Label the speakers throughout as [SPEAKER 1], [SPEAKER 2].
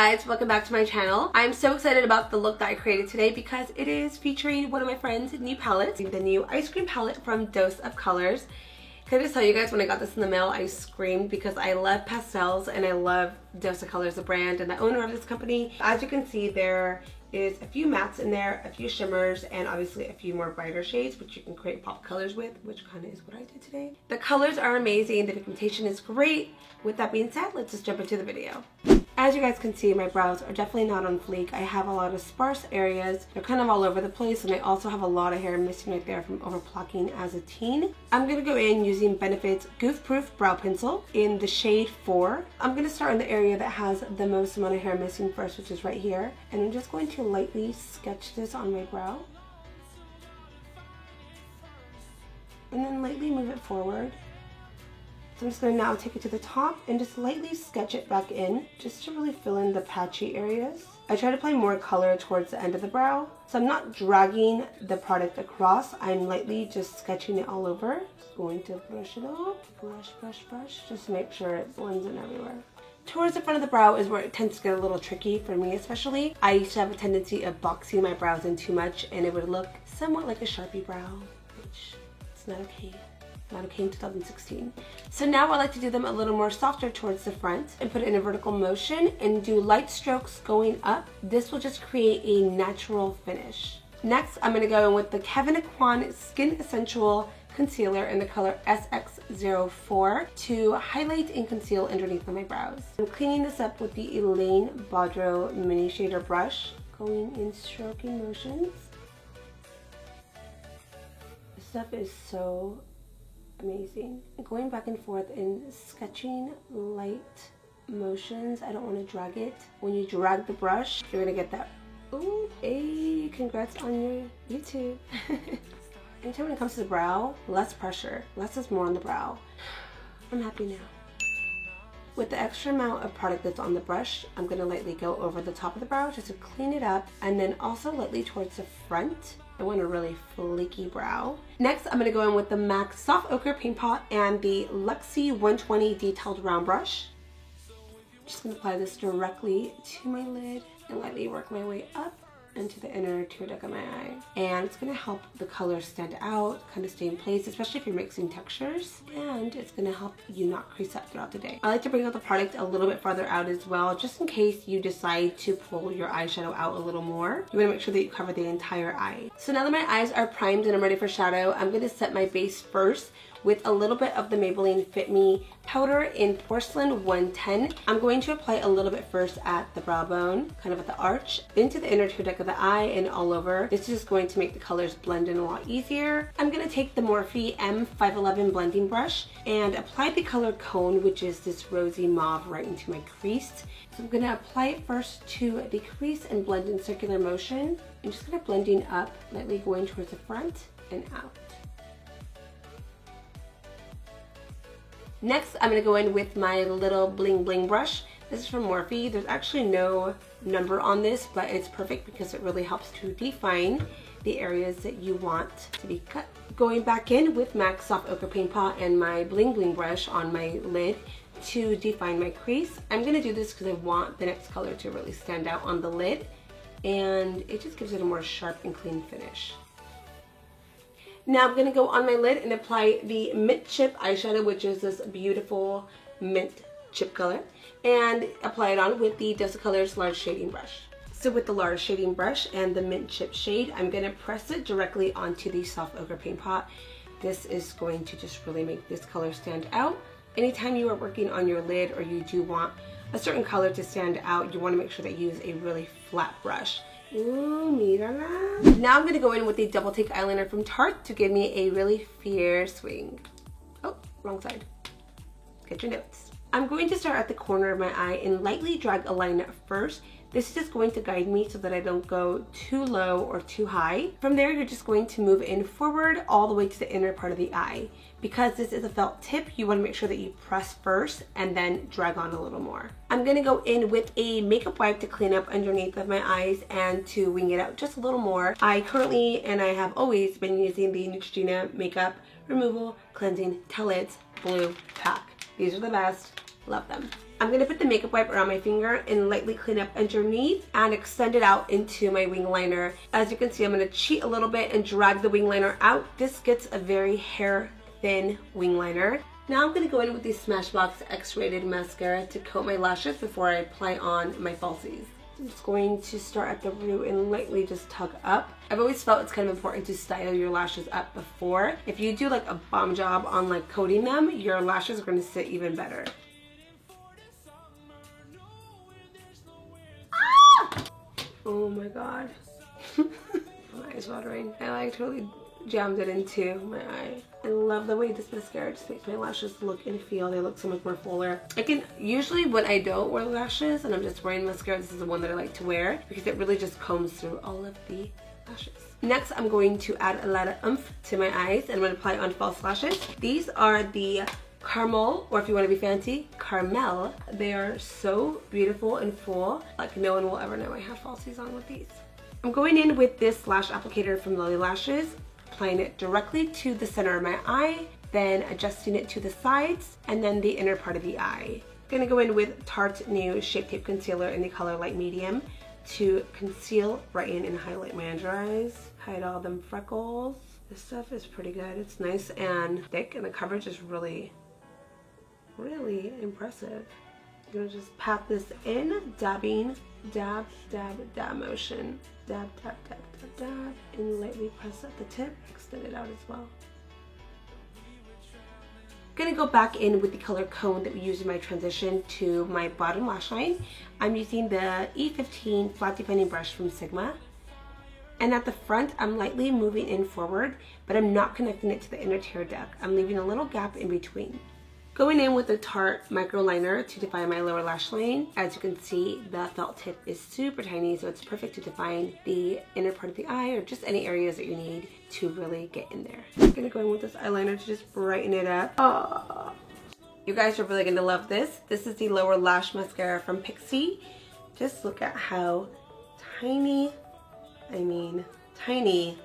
[SPEAKER 1] guys, welcome back to my channel. I'm so excited about the look that I created today because it is featuring one of my friends' new palettes, the new ice cream palette from Dose of Colors. Can I just tell you guys, when I got this in the mail, I screamed because I love pastels and I love Dose of Colors, the brand and the owner of this company. As you can see, there is a few mattes in there, a few shimmers, and obviously a few more brighter shades, which you can create pop colors with, which kind of is what I did today. The colors are amazing, the pigmentation is great. With that being said, let's just jump into the video. As you guys can see, my brows are definitely not on fleek. I have a lot of sparse areas. They're kind of all over the place, and I also have a lot of hair missing right there from over plucking as a teen. I'm going to go in using Benefit's Goof Proof Brow Pencil in the shade 4. I'm going to start in the area that has the most amount of hair missing first, which is right here. And I'm just going to lightly sketch this on my brow. And then lightly move it forward. So I'm just going to now take it to the top and just lightly sketch it back in, just to really fill in the patchy areas. I try to apply more color towards the end of the brow, so I'm not dragging the product across, I'm lightly just sketching it all over. Just going to brush it off, brush, brush, brush, just to make sure it blends in everywhere. Towards the front of the brow is where it tends to get a little tricky for me especially. I used to have a tendency of boxing my brows in too much and it would look somewhat like a Sharpie brow, which is not okay. Not okay in 2016. So now I like to do them a little more softer towards the front and put it in a vertical motion and do light strokes going up. This will just create a natural finish. Next, I'm going to go in with the Kevyn Aucoin Skin Essential Concealer in the color SX04 to highlight and conceal underneath of my brows. I'm cleaning this up with the Elaine Baudreau Mini Shader Brush, going in stroking motions. This stuff is so amazing. Going back and forth in sketching light motions. I don't want to drag it. When you drag the brush, you're gonna get that, ooh, hey, congrats on your YouTube. Anytime when it comes to the brow, less pressure. Less is more on the brow. I'm happy now. With the extra amount of product that's on the brush, I'm gonna lightly go over the top of the brow just to clean it up, and then also lightly towards the front. I want a really flaky brow. Next, I'm going to go in with the MAC Soft Ochre Paint Pot and the Luxie 120 Detailed Round Brush. Just going to apply this directly to my lid and lightly work my way up into the inner tear duct of my eye. And it's going to help the color stand out, kind of stay in place, especially if you're mixing textures. And it's going to help you not crease up throughout the day. I like to bring out the product a little bit farther out as well, just in case you decide to pull your eyeshadow out a little more. You want to make sure that you cover the entire eye. So now that my eyes are primed and I'm ready for shadow, I'm going to set my base first with a little bit of the Maybelline Fit Me powder in Porcelain 110. I'm going to apply a little bit first at the brow bone, kind of at the arch, into the inner tear duct of the eye and all over. This is just going to make the colors blend in a lot easier. I'm going to take the Morphe M511 blending brush and apply the color Cone, which is this rosy mauve, right into my crease. So I'm going to apply it first to the crease and blend in circular motion. I'm just kind of blending up, lightly going towards the front and out. Next, I'm going to go in with my little bling bling brush. This is from Morphe. There's actually no number on this, but it's perfect because it really helps to define the areas that you want to be cut. Going back in with MAC Soft Ochre Paint Pot and my bling bling brush on my lid to define my crease. I'm going to do this because I want the next color to really stand out on the lid, and it just gives it a more sharp and clean finish. Now I'm going to go on my lid and apply the Mint Chip eyeshadow, which is this beautiful mint chip color, and apply it on with the Dose of Colors large shading brush. So with the large shading brush and the mint chip shade, I'm going to press it directly onto the Soft Ochre Paint Pot. This is going to just really make this color stand out. Anytime you are working on your lid or you do want a certain color to stand out, you want to make sure that you use a really flat brush. Ooh, mira. Now I'm going to go in with the Double Take eyeliner from Tarte to give me a really fierce wing. Oh, wrong side. Get your notes. I'm going to start at the corner of my eye and lightly drag a line first. This is just going to guide me so that I don't go too low or too high. From there, you're just going to move in forward all the way to the inner part of the eye. Because this is a felt tip, you want to make sure that you press first and then drag on a little more. I'm going to go in with a makeup wipe to clean up underneath of my eyes and to wing it out just a little more. I currently, and I have always been using the Neutrogena Makeup Removal Cleansing Tell-Its Blue Pack. These are the best. Love them. I'm going to put the makeup wipe around my finger and lightly clean up underneath and extend it out into my wing liner. As you can see, I'm going to cheat a little bit and drag the wing liner out. This gets a very hair thin wing liner. Now I'm going to go in with the Smashbox X-Rated Mascara to coat my lashes before I apply on my falsies. I'm just going to start at the root and lightly just tug up. I've always felt it's kind of important to style your lashes up before. If you do like a bomb job on like coating them, your lashes are going to sit even better. Oh my god. My eye's watering. I like totally jammed it into my eye. I love the way this mascara just makes my lashes look and feel. They look so much more fuller. I can usually, when I don't wear lashes and I'm just wearing mascara, this is the one that I like to wear because it really just combs through all of the lashes. Next, I'm going to add a lot of oomph to my eyes and I'm going to apply on false lashes. These are the Caramel, or if you want to be fancy, Carmel. They are so beautiful and full. Like no one will ever know I have falsies on with these. I'm going in with this lash applicator from Lily Lashes, applying it directly to the center of my eye, then adjusting it to the sides, and then the inner part of the eye. I'm going to go in with Tarte New Shape Tape Concealer in the color Light Medium to conceal, brighten, and highlight my under eyes. Hide all them freckles. This stuff is pretty good. It's nice and thick, and the coverage is really impressive. I'm gonna just pat this in, dabbing, dab, dab, dab motion. Dab, dab, dab, dab, dab, and lightly press at the tip, extend it out as well. I'm gonna go back in with the color Cone that we used in my transition to my bottom lash line. I'm using the E15 flat defining brush from Sigma. And at the front, I'm lightly moving in forward, but I'm not connecting it to the inner tear duct. I'm leaving a little gap in between. Going in with the Tarte Micro Liner to define my lower lash line. As you can see, the felt tip is super tiny, so it's perfect to define the inner part of the eye or just any areas that you need to really get in there. I'm gonna go in with this eyeliner to just brighten it up. Oh, you guys are really gonna love this. This is the lower lash mascara from Pixi. Just look at how tiny, tiny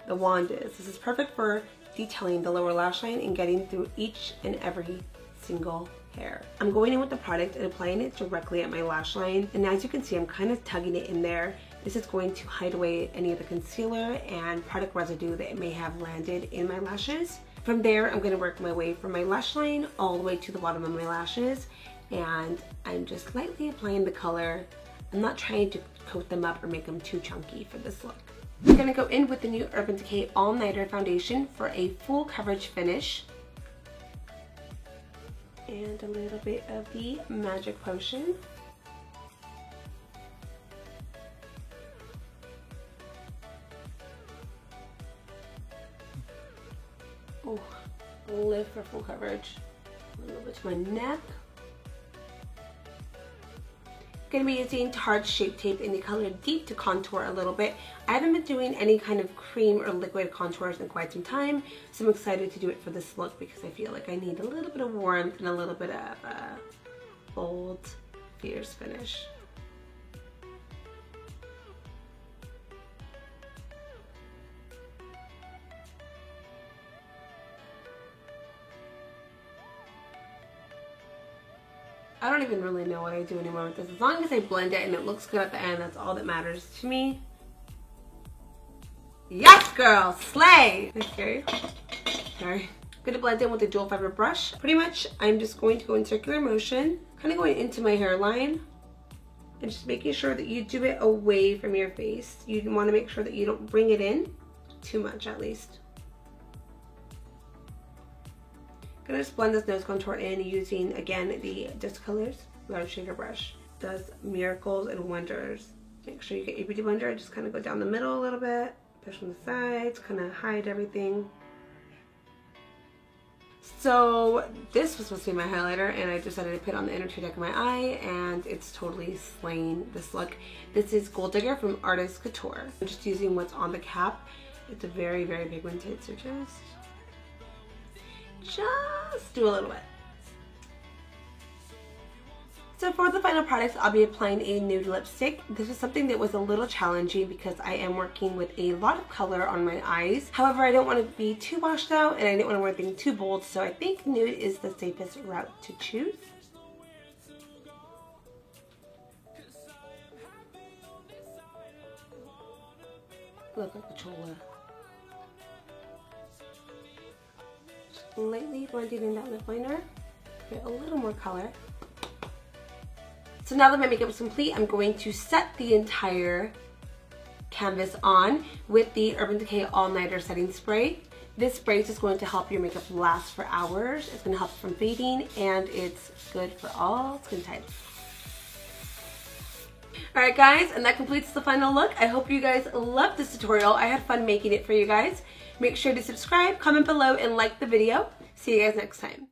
[SPEAKER 1] the wand is. This is perfect for detailing the lower lash line and getting through each and every single hair. I'm going in with the product and applying it directly at my lash line, and as you can see, I'm kind of tugging it in there. This is going to hide away any of the concealer and product residue that may have landed in my lashes. From there, I'm going to work my way from my lash line all the way to the bottom of my lashes, and I'm just lightly applying the color. I'm not trying to coat them up or make them too chunky for this look. I'm going to go in with the new Urban Decay All Nighter Foundation for a full coverage finish. And a little bit of the Magic Potion. Oh, lift for full coverage. A little bit to my neck. Going to be using Tarte Shape Tape in the color Deep to contour a little bit. I haven't been doing any kind of cream or liquid contours in quite some time, so I'm excited to do it for this look because I feel like I need a little bit of warmth and a little bit of a bold, fierce finish. I don't even really know what I do anymore with this. As long as I blend it and it looks good at the end, that's all that matters to me. Yes, girl! Slay! Is that scary? Sorry. I'm gonna blend in with a dual fiber brush. Pretty much, I'm just going to go in circular motion, kind of going into my hairline, and just making sure that you do it away from your face. You want to make sure that you don't bring it in too much, at least. I'm gonna just blend this nose contour in using, again, the Discolors Large Shaker Brush. It does miracles and wonders. Make sure you get your beauty blender, just kind of go down the middle a little bit, push from the sides, kind of hide everything. So this was supposed to be my highlighter, and I decided to put it on the inner tear duct of my eye, and it's totally slaying this look. This is Gold Digger from Artist Couture. I'm just using what's on the cap. It's a very, very pigmented, so just do a little bit. So for the final product, I'll be applying a nude lipstick. This is something that was a little challenging because I am working with a lot of color on my eyes. However, I don't want to be too washed out and I didn't want to wear anything too bold, so I think nude is the safest route to choose. look like a chola. Just lightly blending in that lip liner. Get a little more color. So now that my makeup is complete, I'm going to set the entire canvas on with the Urban Decay All Nighter Setting Spray. This spray is just going to help your makeup last for hours. It's going to help from fading, and it's good for all skin types. Alright guys, and that completes the final look. I hope you guys loved this tutorial. I had fun making it for you guys. Make sure to subscribe, comment below, and like the video. See you guys next time.